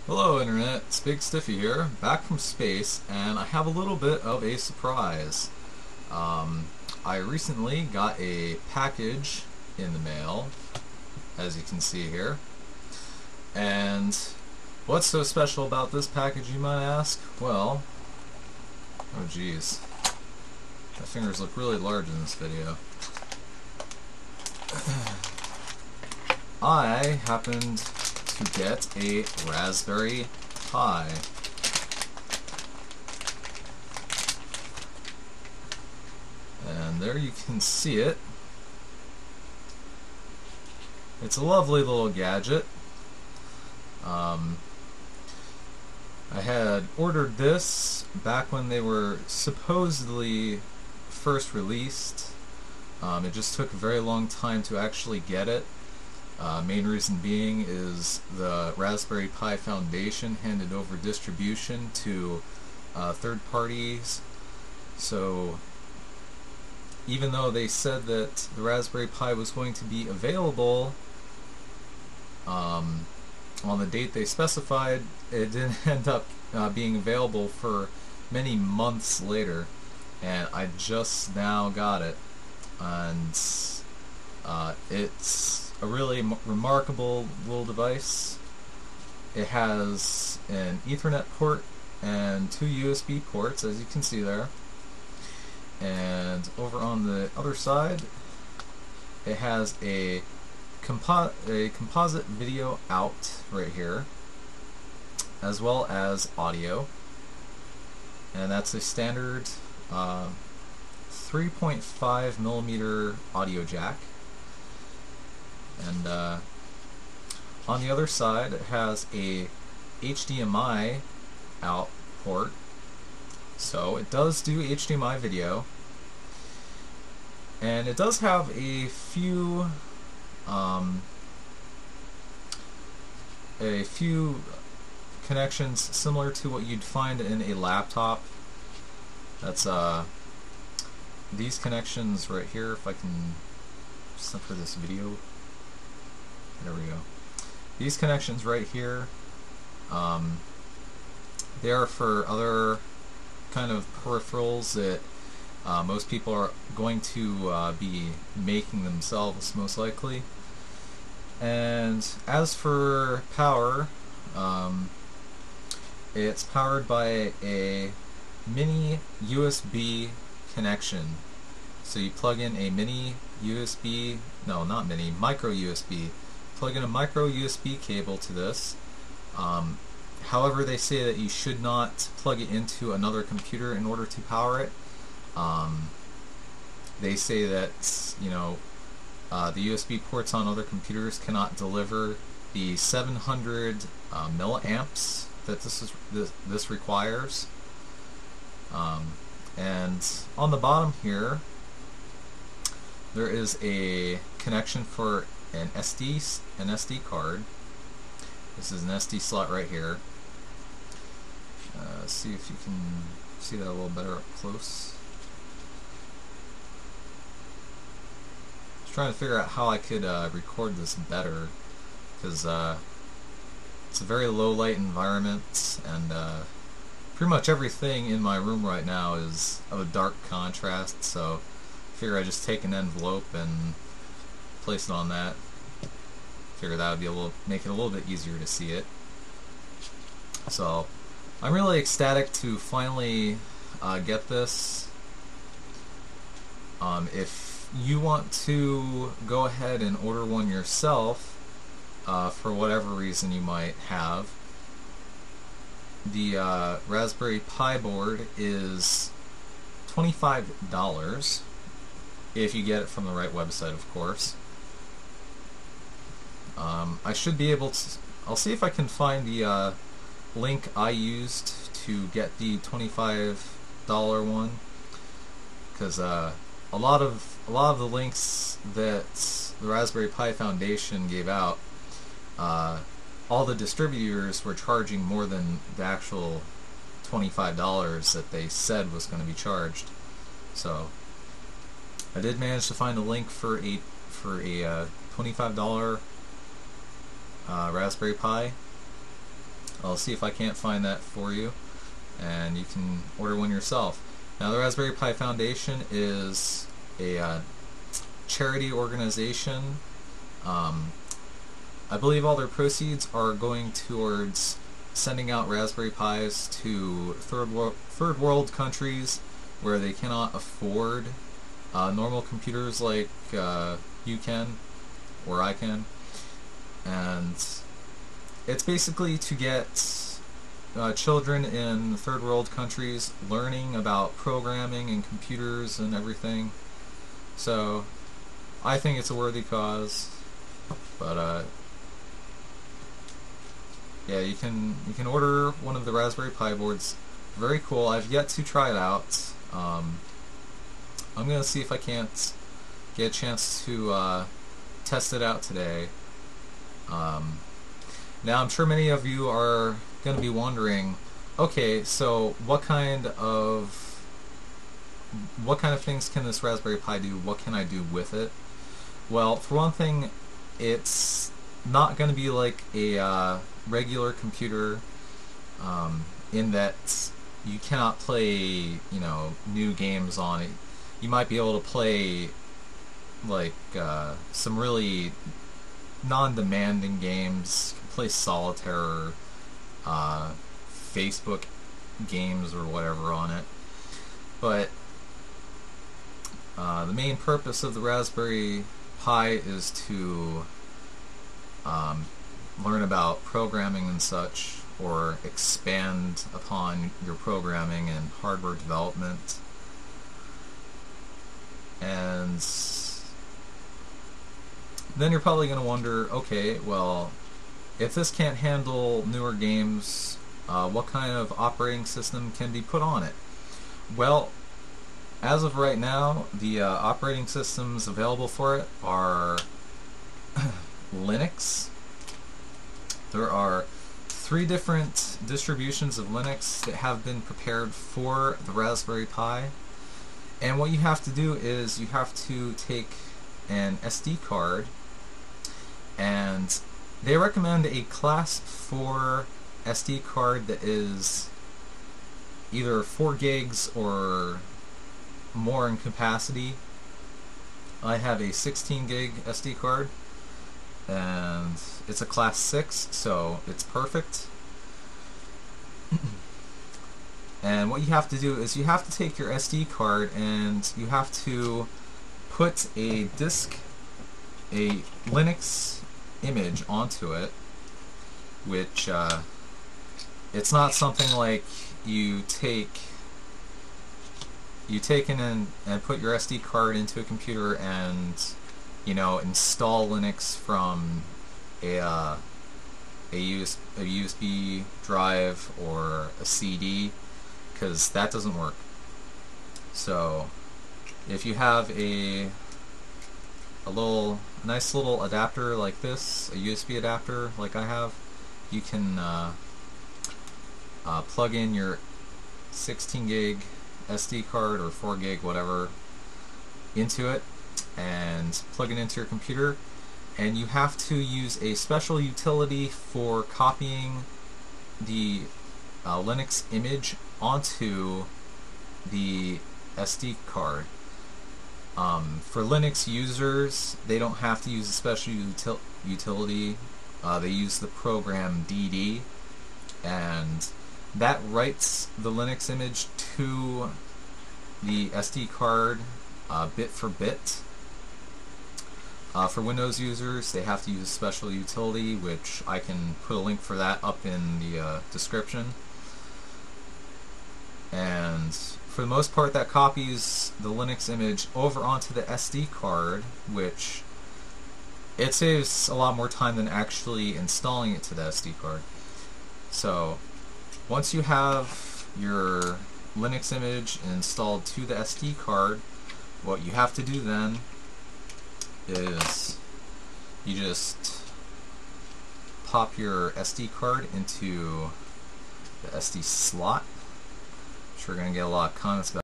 Hello Internet, it's Big Stiffy here, back from space, and I have a little bit of a surprise. Um, I recently got a package in the mail, as you can see here, and what's so special about this package, you might ask? Well, oh geez, my fingers look really large in this video. I happened to get a Raspberry Pi. And there you can see it. It's a lovely little gadget. Um, I had ordered this back when they were supposedly first released. It just took a very long time to actually get it. Main reason being is the Raspberry Pi Foundation handed over distribution to third parties. So even though they said that the Raspberry Pi was going to be available on the date they specified, it didn't end up being available for many months later, and I just now got it. And it's a really remarkable little device. It has an Ethernet port and two USB ports, as you can see there. And over on the other side, it has a composite video out right here, as well as audio. And that's a standard 3.5 millimeter audio jack. And on the other side, it has a HDMI out port, so it does do HDMI video, and it does have a few connections similar to what you'd find in a laptop. That's these connections right here. If I can center this video. There we go. These connections right here, they are for other kind of peripherals that most people are going to be making themselves, most likely. And as for power, it's powered by a mini USB connection. So you plug in a mini USB, no, not mini, micro USB. Plug in a micro USB cable to this. However, they say that you should not plug it into another computer in order to power it. They say that, you know, the USB ports on other computers cannot deliver the 700 milliamps that this requires. And on the bottom here, there is a connection for an SD card. This is an SD slot right here. See if you can see that a little better up close. I was trying to figure out how I could record this better, because it's a very low light environment, and pretty much everything in my room right now is of a dark contrast, so I figure I just take an envelope and place it on that. Figure that would be make it a little bit easier to see it. So I'm really ecstatic to finally get this. If you want to go ahead and order one yourself, for whatever reason you might have, the Raspberry Pi board is $25 if you get it from the right website, of course. I should be able to. I'll see if I can find the link I used to get the $25 one, because a lot of the links that the Raspberry Pi Foundation gave out, all the distributors were charging more than the actual $25 that they said was going to be charged. So I did manage to find a link for a $25 Raspberry Pi. I'll see if I can't find that for you, and you can order one yourself. Now, the Raspberry Pi Foundation is a charity organization. I believe all their proceeds are going towards sending out Raspberry Pis to third world countries where they cannot afford normal computers like you can, or I can. And it's basically to get children in third world countries learning about programming and computers and everything. So I think it's a worthy cause. But yeah, you can order one of the Raspberry Pi boards. Very cool. I've yet to try it out. I'm gonna see if I can't get a chance to test it out today. Now, I'm sure many of you are going to be wondering, okay, so what kind of things can this Raspberry Pi do? What can I do with it? Well, for one thing, it's not going to be like a regular computer, in that you cannot play, new games on it. You might be able to play like some really non-demanding games, play solitaire or Facebook games or whatever on it. But the main purpose of the Raspberry Pi is to learn about programming and such, or expand upon your programming and hardware development. And then you're probably going to wonder, okay, well, if this can't handle newer games, what kind of operating system can be put on it? Well, as of right now, the operating systems available for it are Linux. There are 3 different distributions of Linux that have been prepared for the Raspberry Pi. And what you have to do is you have to take an SD card, and they recommend a class 4 SD card that is either 4 gigs or more in capacity. I have a 16 gig SD card, and it's a class 6, so it's perfect. And what you have to do is you have to take your SD card and you have to put a Linux image onto it, which it's not something like you take in and put your SD card into a computer and install Linux from a USB drive or a CD, because that doesn't work. So if you have a nice little adapter like this, a USB adapter like I have, you can plug in your 16 gig SD card or 4 gig, whatever, into it and plug it into your computer, and you have to use a special utility for copying the Linux image onto the SD card. For Linux users, they don't have to use a special utility. They use the program DD, and that writes the Linux image to the SD card bit for bit. For Windows users, they have to use a special utility, which I can put a link for that up in the description. And for the most part, that copies the Linux image over onto the SD card, which it saves a lot more time than actually installing it to the SD card. So once you have your Linux image installed to the SD card, what you have to do then is you just pop your SD card into the SD slot, which we're going to get a lot of comments about.